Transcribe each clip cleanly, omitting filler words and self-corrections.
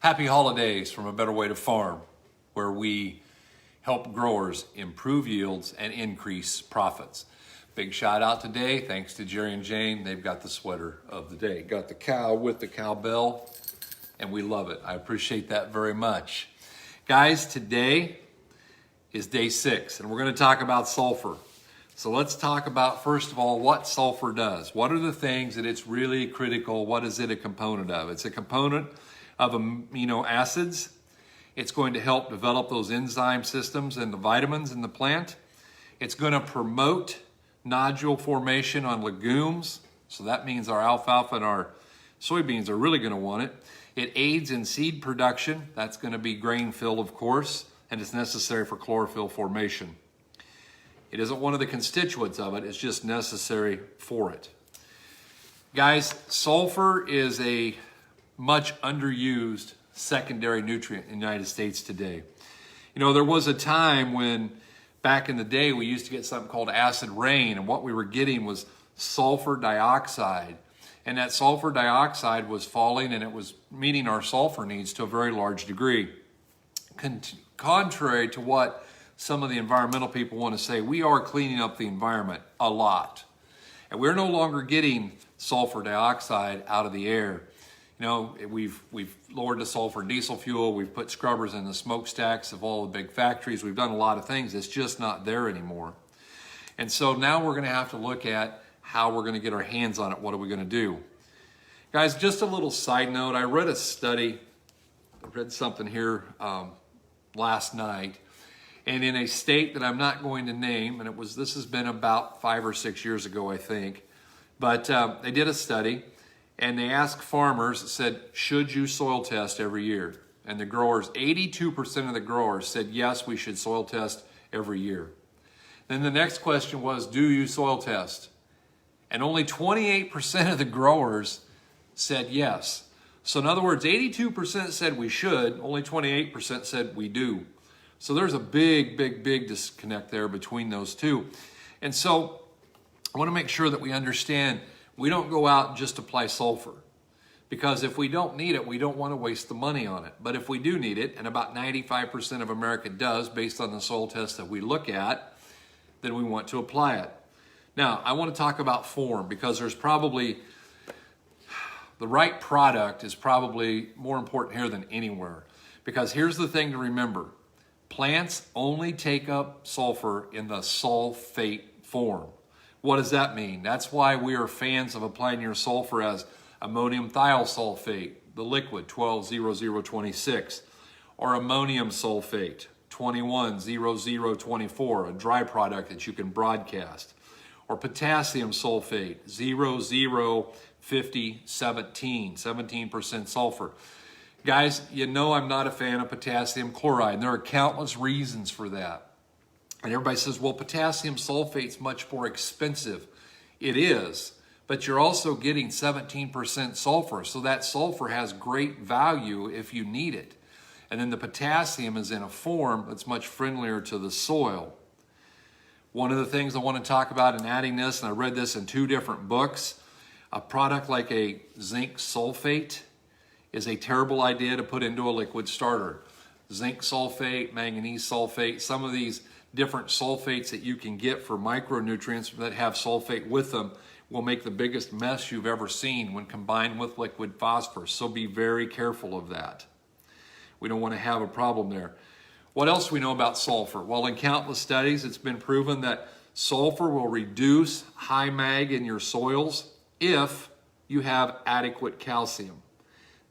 Happy holidays from A Better Way to Farm, where we help growers improve yields and increase profits. Big shout out today, thanks to Jerry and Jane. They've got the sweater of the day. Got the cow with the cowbell, and we love it. I appreciate that very much. Guys, today is day 6, and we're going to talk about sulfur. So let's talk about, first of all, what sulfur does. What are the things that it's really critical? What is it a component of? It's a component of amino acids. It's going to help develop those enzyme systems and the vitamins in the plant. It's going to promote nodule formation on legumes. So that means our alfalfa and our soybeans are really going to want it. It aids in seed production. That's going to be grain fill, of course, and it's necessary for chlorophyll formation. It isn't one of the constituents of it, it's just necessary for it. Guys, sulfur is a much underused secondary nutrient in the United States today. You know, there was a time when back in the day we used to get something called acid rain, and what we were getting was sulfur dioxide. And that sulfur dioxide was falling and it was meeting our sulfur needs to a very large degree. Contrary to what some of the environmental people want to say, we are cleaning up the environment a lot. And we're no longer getting sulfur dioxide out of the air. You know, we've lowered the sulfur in diesel fuel. We've put scrubbers in the smokestacks of all the big factories. We've done a lot of things. It's just not there anymore. And so now we're going to have to look at how we're going to get our hands on it. What are we going to do? Guys, just a little side note. I read a study. I read something here last night. And in a state that I'm not going to name, and this has been about 5 or 6 years ago, I think. But they did a study. And they asked farmers, said, should you soil test every year? And the growers, 82% of the growers said, yes, we should soil test every year. Then the next question was, do you soil test? And only 28% of the growers said yes. So in other words, 82% said we should, only 28% said we do. So there's a big disconnect there between those two. And so I want to make sure that we understand we don't go out and just apply sulfur, because if we don't need it, we don't want to waste the money on it. But if we do need it, and about 95% of America does based on the soil tests that we look at, then we want to apply it. Now, I want to talk about form, because there's probably, the right product is probably more important here than anywhere. Because here's the thing to remember. Plants only take up sulfur in the sulfate form. What does that mean? That's why we are fans of applying your sulfur as ammonium thiosulfate, the liquid 120026, or ammonium sulfate 210024, a dry product that you can broadcast, or potassium sulfate 005017, 17% sulfur. Guys, you know I'm not a fan of potassium chloride, and there are countless reasons for that. And everybody says, well, potassium sulfate's much more expensive. It is, but you're also getting 17% sulfur. So that sulfur has great value if you need it. And then the potassium is in a form that's much friendlier to the soil. One of the things I want to talk about in adding this, and I read this in 2 different books, a product like a zinc sulfate is a terrible idea to put into a liquid starter. Zinc sulfate, manganese sulfate, some of these different sulfates that you can get for micronutrients that have sulfate with them will make the biggest mess you've ever seen when combined with liquid phosphorus. So be very careful of that. We don't want to have a problem there. What else do we know about sulfur? Well, in countless studies, it's been proven that sulfur will reduce high mag in your soils if you have adequate calcium.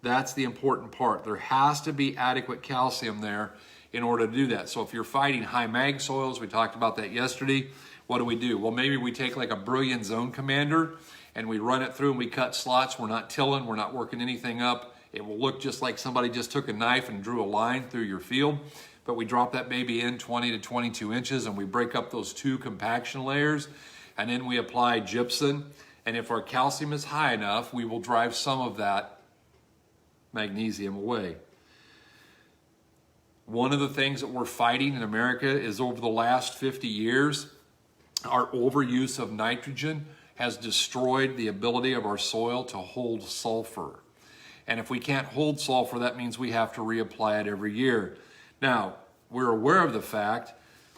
That's the important part. There has to be adequate calcium there in order to do that. So if you're fighting high mag soils, we talked about that yesterday, what do? Well, maybe we take like a Brilliant Zone Commander and we run it through and we cut slots. We're not tilling, we're not working anything up. It will look just like somebody just took a knife and drew a line through your field. But we drop that baby in 20 to 22 inches and we break up those 2 compaction layers, and then we apply gypsum. And if our calcium is high enough, we will drive some of that magnesium away. One of the things that we're fighting in America is over the last 50 years, our overuse of nitrogen has destroyed the ability of our soil to hold sulfur. And if we can't hold sulfur, that means we have to reapply it every year. Now, we're aware of the fact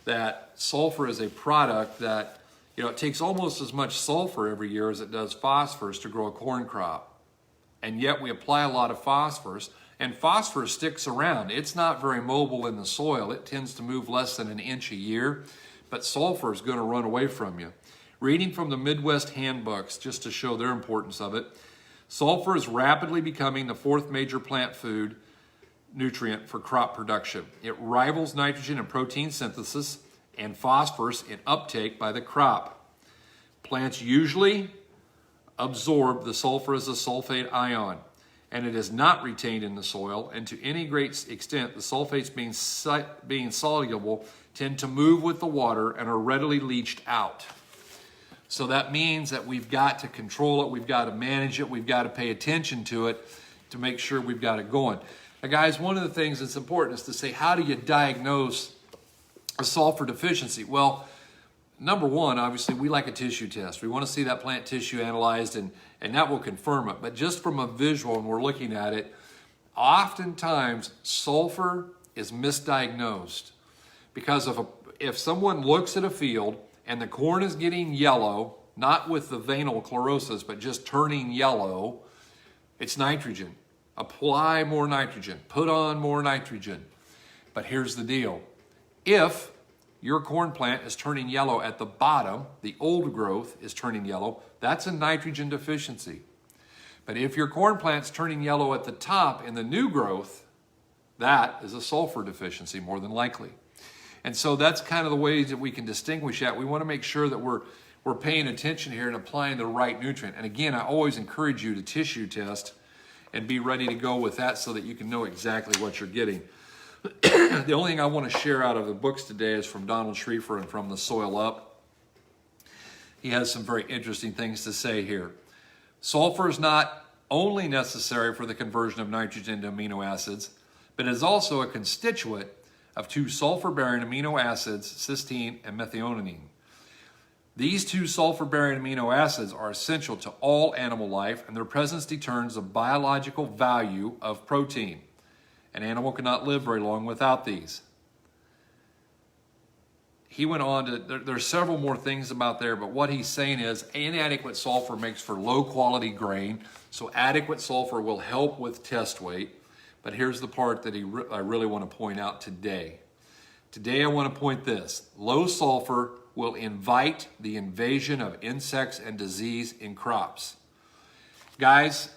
that sulfur is a product that, it takes almost as much sulfur every year as it does phosphorus to grow a corn crop. And yet we apply a lot of phosphorus, and phosphorus sticks around. It's not very mobile in the soil. It tends to move less than an inch a year, but sulfur is going to run away from you. Reading from the Midwest handbooks, just to show their importance of it, sulfur is rapidly becoming the 4th major plant food nutrient for crop production. It rivals nitrogen in protein synthesis and phosphorus in uptake by the crop. Plants usually absorb the sulfur as a sulfate ion, and it is not retained in the soil, and to any great extent, the sulfates being soluble tend to move with the water and are readily leached out. So that means that we've got to control it, we've got to manage it, we've got to pay attention to it to make sure we've got it going. Now guys, one of the things that's important is to say, how do you diagnose a sulfur deficiency? Well, number one, obviously, we like a tissue test. We want to see that plant tissue analyzed, and that will confirm it. But just from a visual, and we're looking at it, oftentimes sulfur is misdiagnosed because if someone looks at a field and the corn is getting yellow, not with the veinal chlorosis, but just turning yellow, it's nitrogen. Apply more nitrogen. Put on more nitrogen. But here's the deal. If your corn plant is turning yellow at the bottom, the old growth is turning yellow, that's a nitrogen deficiency. But if your corn plant's turning yellow at the top in the new growth, that is a sulfur deficiency, more than likely. And so that's kind of the ways that we can distinguish that. We want to make sure that we're paying attention here and applying the right nutrient. And again, I always encourage you to tissue test and be ready to go with that so that you can know exactly what you're getting. The only thing I want to share out of the books today is from Donald Schrieffer and from The Soil Up. He has some very interesting things to say here. Sulfur is not only necessary for the conversion of nitrogen to amino acids, but it is also a constituent of 2 sulfur-bearing amino acids, cysteine and methionine. These 2 sulfur-bearing amino acids are essential to all animal life, and their presence determines the biological value of protein. An animal cannot live very long without these. He went on to, there's several more things about there, but what he's saying is inadequate sulfur makes for low quality grain, so adequate sulfur will help with test weight. But here's the part that I really want to point out today. Today I want to point this. Low sulfur will invite the invasion of insects and disease in crops. Guys,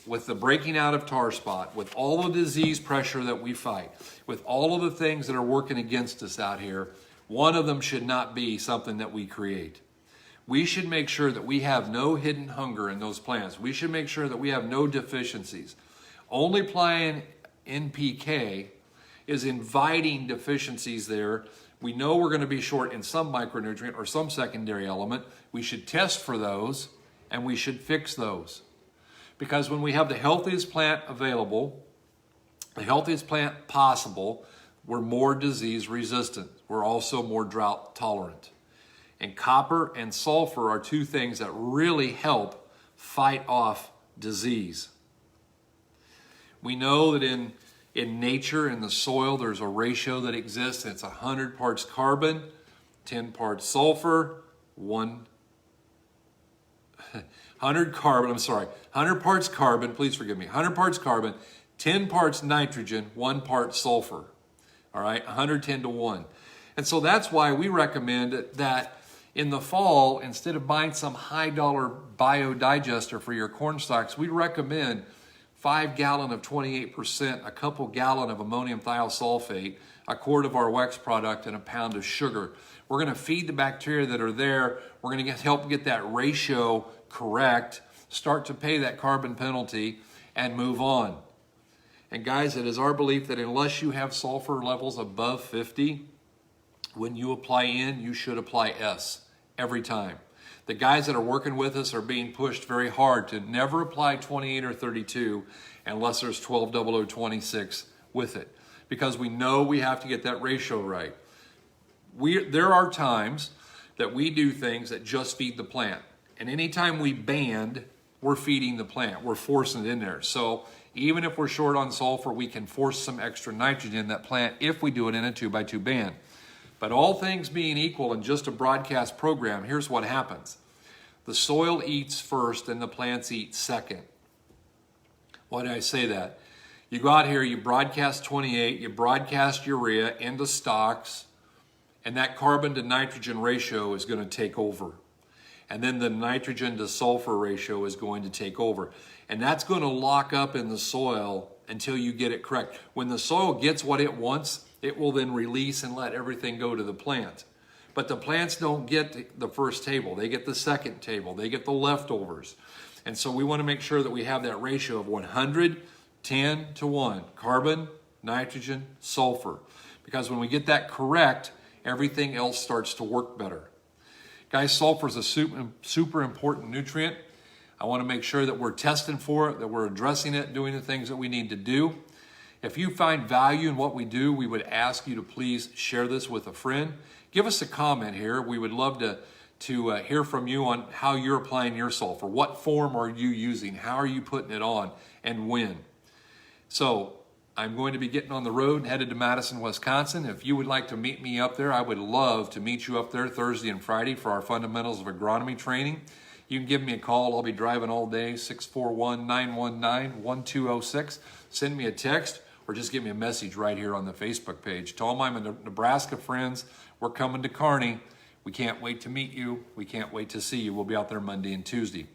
with the breaking out of tar spot, with all the disease pressure that we fight, with all of the things that are working against us out here, one of them should not be something that we create. We should make sure that we have no hidden hunger in those plants. We should make sure that we have no deficiencies. Only applying NPK is inviting deficiencies there. We know we're going to be short in some micronutrient or some secondary element. We should test for those, and we should fix those. Because when we have the healthiest plant available, the healthiest plant possible, we're more disease resistant. We're also more drought tolerant. And copper and sulfur are 2 things that really help fight off disease. We know that in nature, in the soil, there's a ratio that exists. It's 100 parts carbon, 10 parts sulfur, 100 parts carbon, please forgive me, 100 parts carbon, 10 parts nitrogen, 1 part sulfur. All right, 110 to 1. And so that's why we recommend that in the fall, instead of buying some high-dollar biodigester for your corn stalks, we recommend 5 gallon of 28%, a couple gallon of ammonium thiosulfate, a quart of our Wex product, and a pound of sugar. We're going to feed the bacteria that are there. We're going to help get that ratio correct, start to pay that carbon penalty, and move on. And guys, it is our belief that unless you have sulfur levels above 50, when you apply N, you should apply S every time. The guys that are working with us are being pushed very hard to never apply 28 or 32 unless there's 120026 with it, because we know we have to get that ratio right. There are times that we do things that just feed the plant. And anytime we band, we're feeding the plant. We're forcing it in there. So Even if we're short on sulfur, we can force some extra nitrogen in that plant if we do it in a 2x2 band. But all things being equal in just a broadcast program, here's what happens. The soil eats first and the plants eat second. Why did I say that? You go out here, you broadcast 28, you broadcast urea into stocks, and that carbon to nitrogen ratio is going to take over. And then the nitrogen to sulfur ratio is going to take over. And that's going to lock up in the soil until you get it correct. When the soil gets what it wants, it will then release and let everything go to the plant. But the plants don't get the first table. They get the second table. They get the leftovers. And so we want to make sure that we have that ratio of 110 to 1. Carbon, nitrogen, sulfur. Because when we get that correct, everything else starts to work better. Guys, sulfur is a super important nutrient. I want to make sure that we're testing for it, that we're addressing it, doing the things that we need to do. If you find value in what we do, we would ask you to please share this with a friend. Give us a comment here. We would love to hear from you on how you're applying your sulfur. What form are you using? How are you putting it on, and when? So I'm going to be getting on the road, headed to Madison, Wisconsin. If you would like to meet me up there, I would love to meet you up there Thursday and Friday for our Fundamentals of Agronomy training. You can give me a call. I'll be driving all day, 641-919-1206. Send me a text or just give me a message right here on the Facebook page. To all my Nebraska friends, we're coming to Kearney. We can't wait to meet you. We can't wait to see you. We'll be out there Monday and Tuesday.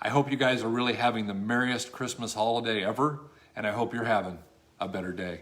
I hope you guys are really having the merriest Christmas holiday ever, and I hope you're having a better day.